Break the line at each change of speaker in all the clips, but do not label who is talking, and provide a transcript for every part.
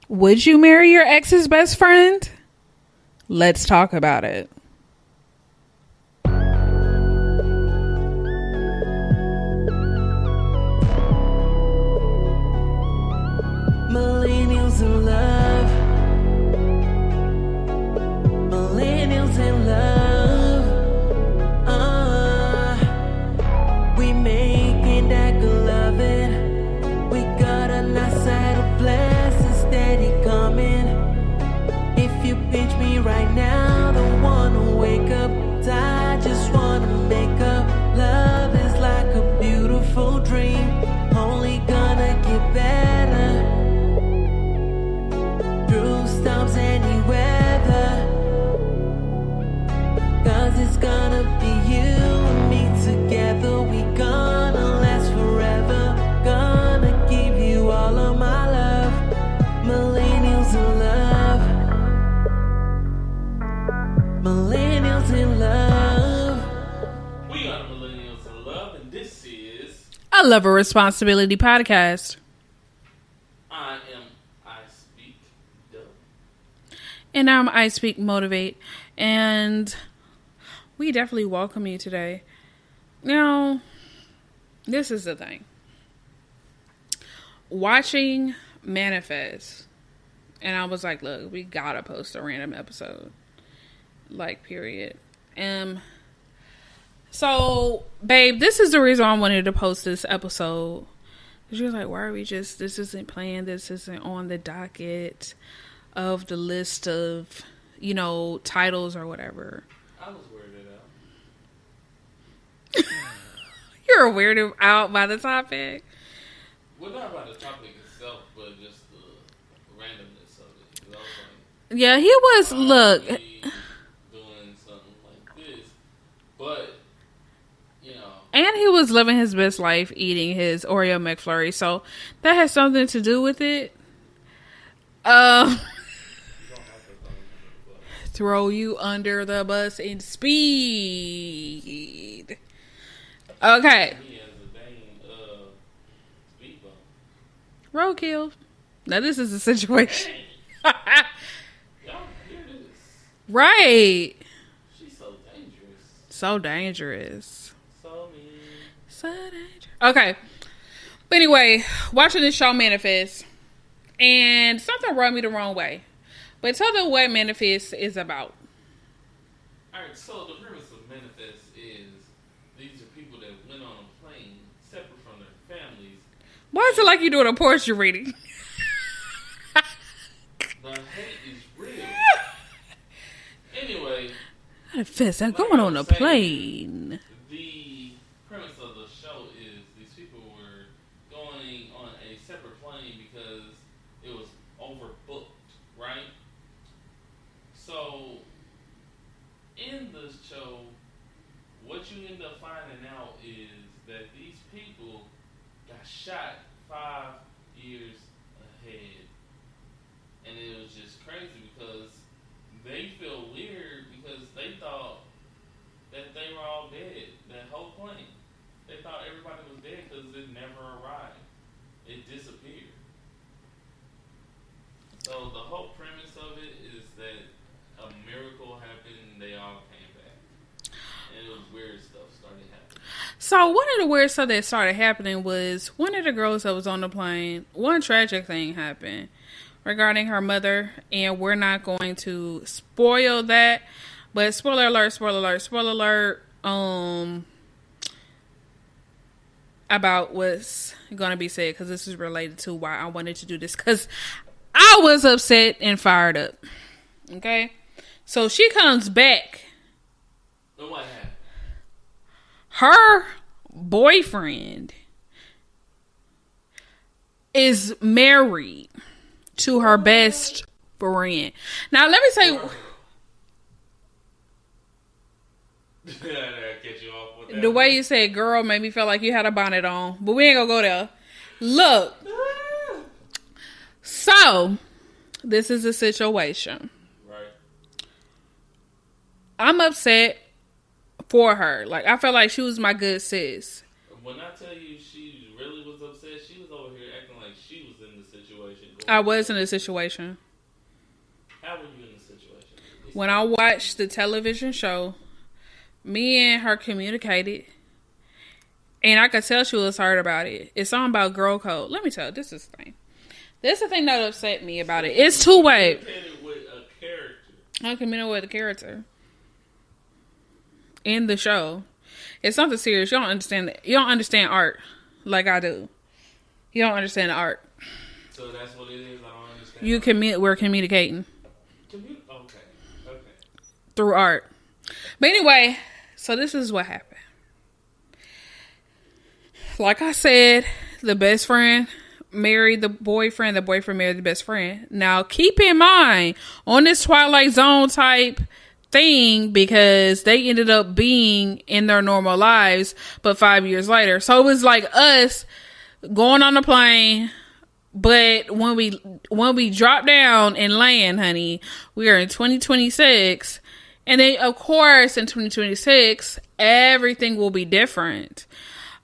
Would you marry your ex's best friend? Let's talk about it.
Millennials in love. Millennials in love. We making that good loving. We got a nice side of blessings steady coming. If you pinch me right now, don't wanna wake up. I just wanna make up. Love is like a beautiful dream. Only gonna get better. Through storms, any weather. Cause it's gonna be you and me together. We gonna last forever. Gonna give you all of my love. Millennials in love. Millennials in love.
We are Millennials in Love, and this is
I Love a Responsibility podcast.
I am ISpeakDeau.
And I'm ISpeakMotivate. And we definitely welcome you today. Now, this is the thing. Watching Manifest. And I was like, look, we gotta post a random episode. Like, period. So, babe, this is the reason I wanted to post this episode. Because you're like, why are we just, this isn't planned, this isn't on the docket of the list of, you know, titles or whatever.
I was weirded out.
You're weirded out by the topic.
Well, not by the topic itself, but just the randomness of it. 'Cause I was like,
Yeah, he was, look.
doing something like this. But, you know.
And he was living his best life eating his Oreo McFlurry. So that has something to do with it. Throw you under the bus in speed. Okay.
He has a dang speed bump.
Roadkill. Now this is a situation.
Y'all hear this?
Right.
She's so dangerous.
So dangerous.
So mean.
So dangerous. Okay. But anyway, watching this show Manifest. And something rubbed me the wrong way. But tell them what Manifest is about.
Alright, so the premise of Manifest is these are people that went on a plane separate from their families.
Why is it like you're doing a poetry reading?
The hate is real. Anyway,
Manifest, I'm
like
going
I
on a
was saying,
plane.
The premise of the show is these people were going on a separate plane because it was overbooked, right? So, in the show, what you end up finding out is that these people got shot 5 years ahead. And it was just crazy because they feel weird because they thought that they were all dead, that whole plane. They thought everybody was dead because it never arrived. It disappeared. So the whole premise of it is that a miracle happened and they all came back. And it was weird stuff started happening.
So one of the weird stuff that started happening was one of the girls that was on the plane, one tragic thing happened regarding her mother, and we're not going to spoil that, but spoiler alert, about what's going to be said, because this is related to why I wanted to do this, because I was upset and fired up. Okay? So she comes back.
And what happened?
Her boyfriend is married to her best friend. Now, let me tell you.
Get you off with that.
The way you said girl made me feel like you had a bonnet on. But we ain't gonna go there. Look. So, this is the situation.
Right.
I'm upset for her. Like, I felt like she was my good sis.
When I tell you she really was upset, she was over here acting like she was in the situation
I was in a situation.
How were you in the situation?
When I watched the television show, me and her communicated, and I could tell she was hurt about it. It's something about girl code. Let me tell you, this is the thing. This is the thing that upset me about it. It's two-way.
Communicated with a character.
I communicated with a character in the show. It's something serious. You don't understand. You don't understand art like I do. You don't understand the art.
So that's what it is. I don't understand.
We're communicating.
Okay.
Through art. But anyway, so this is what happened. Like I said, the best friend married the boyfriend married the best friend. Now keep in mind, on this Twilight Zone type thing, because they ended up being in their normal lives, but 5 years later. So it was like us going on a plane, but when we drop down and land, honey, we are in 2026. And then, of course, in 2026, everything will be different.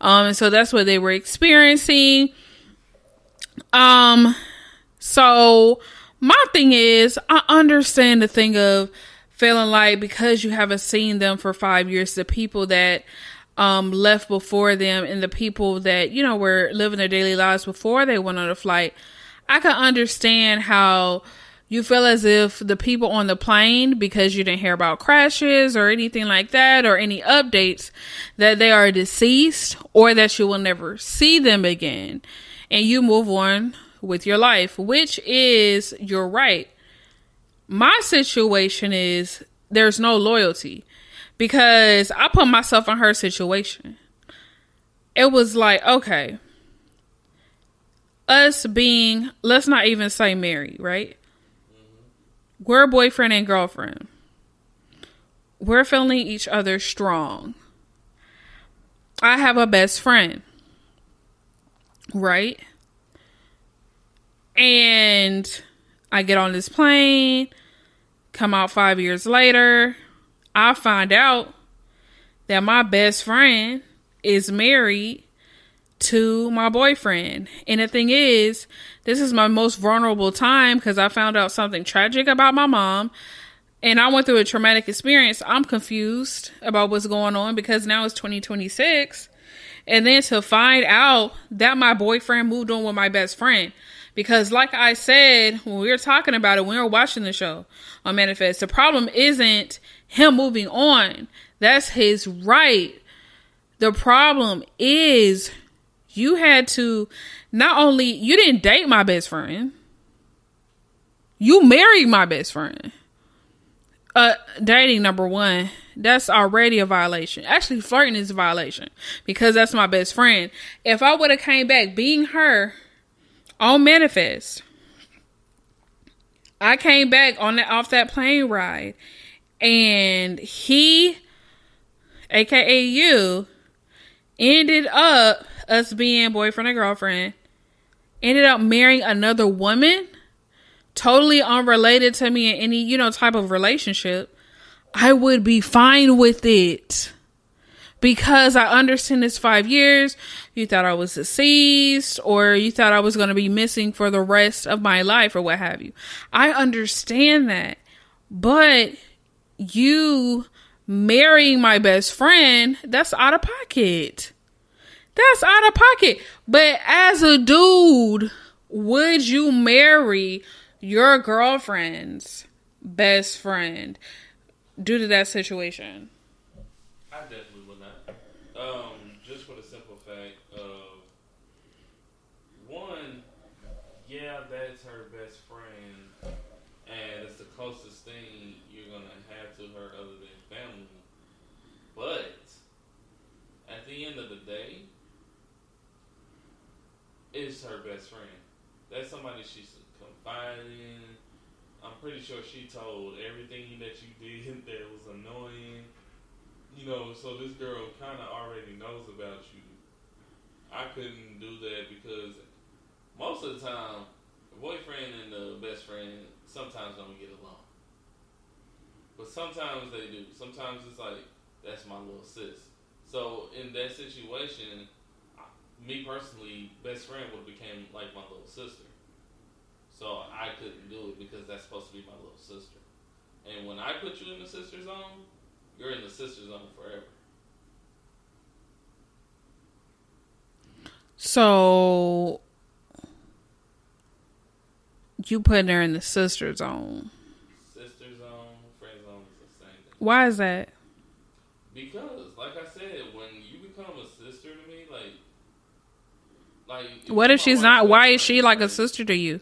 And so that's what they were experiencing. So my thing is, I understand the thing of feeling like because you haven't seen them for 5 years, the people that left before them and the people that, you know, were living their daily lives before they went on a flight, I can understand how you feel as if the people on the plane, because you didn't hear about crashes or anything like that or any updates, that they are deceased or that you will never see them again. And you move on with your life, which is your right. My situation is there's no loyalty because I put myself in her situation. It was like, okay, us being, let's not even say married, right? We're boyfriend and girlfriend. We're feeling each other strong. I have a best friend, right? And I get on this plane, come out 5 years later, I find out that my best friend is married to my boyfriend. And the thing is, this is my most vulnerable time because I found out something tragic about my mom and I went through a traumatic experience. I'm confused about what's going on because now it's 2026. And then to find out that my boyfriend moved on with my best friend. Because like I said, when we were talking about it, when we were watching the show on Manifest, the problem isn't him moving on. That's his right. The problem is you had to, not only, you didn't date my best friend. You married my best friend. Dating, number one, that's already a violation. Actually, flirting is a violation because that's my best friend. If I would have came back being her on Manifest, I came back off that plane ride and he, aka you, ended up us being boyfriend and girlfriend, ended up marrying another woman, totally unrelated to me in any, you know, type of relationship, I would be fine with it. Because I understand this 5 years, you thought I was deceased, or you thought I was going to be missing for the rest of my life, or what have you. I understand that. But you marrying my best friend, that's out of pocket. That's out of pocket. But as a dude, would you marry your girlfriend's best friend due to that situation?
I definitely would not. Just for the simple fact of, one, yeah, that's her best friend, and it's the closest thing you're going to have to her other than family. But at the end of the day, it's her best friend. That's somebody she's confided in. I'm pretty sure she told everything that you did that was annoying. You know, so this girl kind of already knows about you. I couldn't do that because most of the time, the boyfriend and the best friend sometimes don't get along. But sometimes they do. Sometimes it's like, that's my little sis. So in that situation, me personally, best friend would have became like my little sister. So I couldn't do it because that's supposed to be my little sister. And when I put you in the sister zone, you're in the sister zone forever.
So you putting her in the sister zone.
Sister zone, friend zone is the same thing.
Why is that?
Because, like I said, when you become a sister to me, like
what if she's not? Why is she like a sister to you?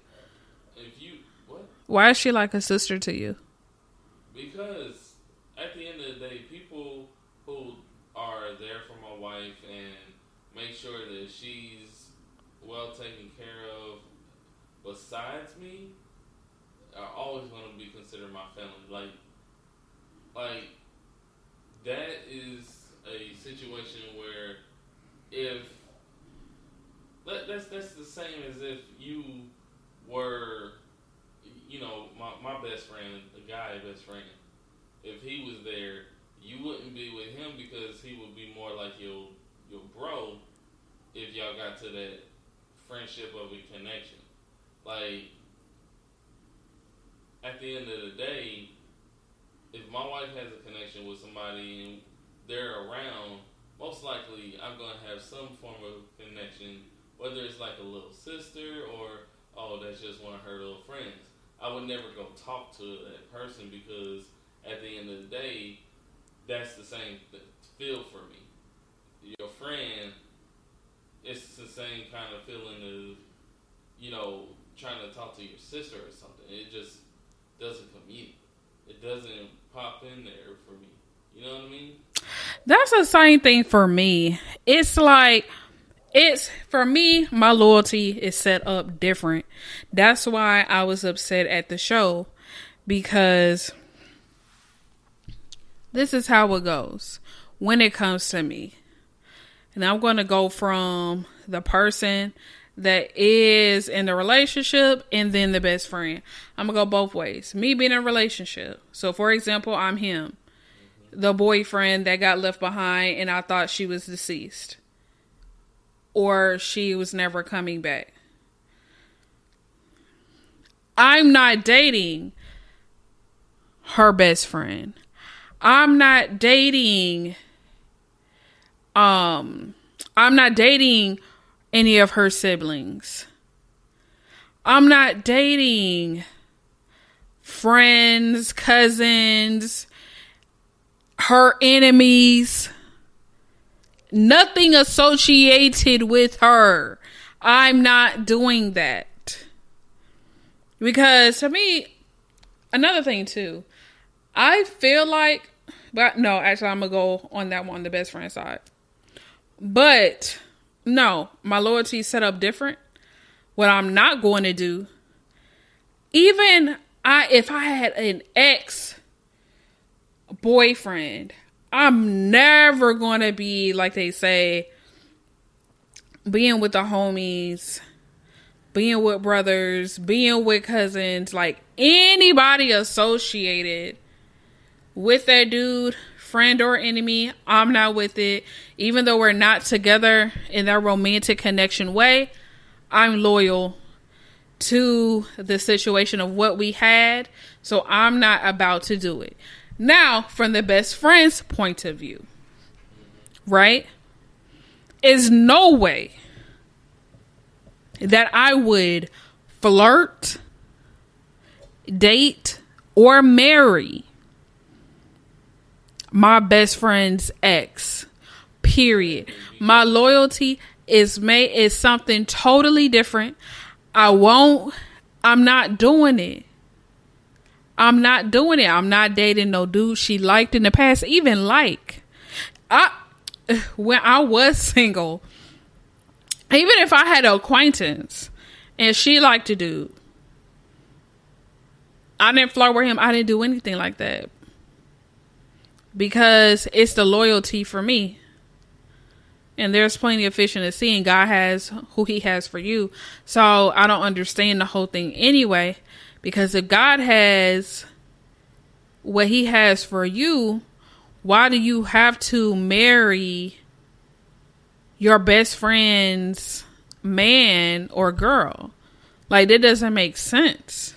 If you what?
Why is she like a sister to you?
Because at the end of the day, people who are there for my wife and make sure that she's well taken care of besides me are always going to be considered my family. Like that is a situation where if that's the same as if you were, you know, my best friend, the guy best friend. If he was there, you wouldn't be with him because he would be more like your bro. If y'all got to that friendship of a connection, like at the end of the day, if my wife has a connection with somebody and they're around, most likely I'm going to have some form of connection, whether it's like a little sister or, oh, that's just one of her little friends. I would never go talk to that person because at the end of the day, that's the same feel for me. Your friend, it's the same kind of feeling of, you know, trying to talk to your sister or something. It just doesn't commute. It doesn't pop in there for me. You know what I mean?
That's the same thing for me. It's like, for me, my loyalty is set up different. That's why I was upset at the show, because this is how it goes when it comes to me. And I'm going to go from the person that is in the relationship and then the best friend. I'm going to go both ways. Me being in a relationship. So, for example, I'm him. The boyfriend that got left behind and I thought she was deceased. Or she was never coming back. I'm not dating her best friend. I'm not dating any of her siblings. I'm not dating friends, cousins, her enemies. Nothing associated with her. I'm not doing that. Because to me, another thing too, I feel like, but no, actually I'm going to go on that one, the best friend side. But no, my loyalty is set up different. What I'm not going to do, even if I had an ex-boyfriend, I'm never going to be, like they say, being with the homies, being with brothers, being with cousins, like anybody associated with that dude, friend or enemy, I'm not with it. Even though we're not together in that romantic connection way, I'm loyal to the situation of what we had. So I'm not about to do it. Now, from the best friend's point of view, right? Is no way that I would flirt, date, or marry my best friend's ex. Period. My loyalty is something totally different. I'm not doing it. I'm not doing it. I'm not dating no dude she liked in the past. Even when I was single, even if I had an acquaintance and she liked a dude, I didn't flirt with him. I didn't do anything like that. Because it's the loyalty for me. And there's plenty of fish in the sea, and God has who he has for you. So I don't understand the whole thing anyway. Because if God has what he has for you, why do you have to marry your best friend's man or girl? Like, that doesn't make sense.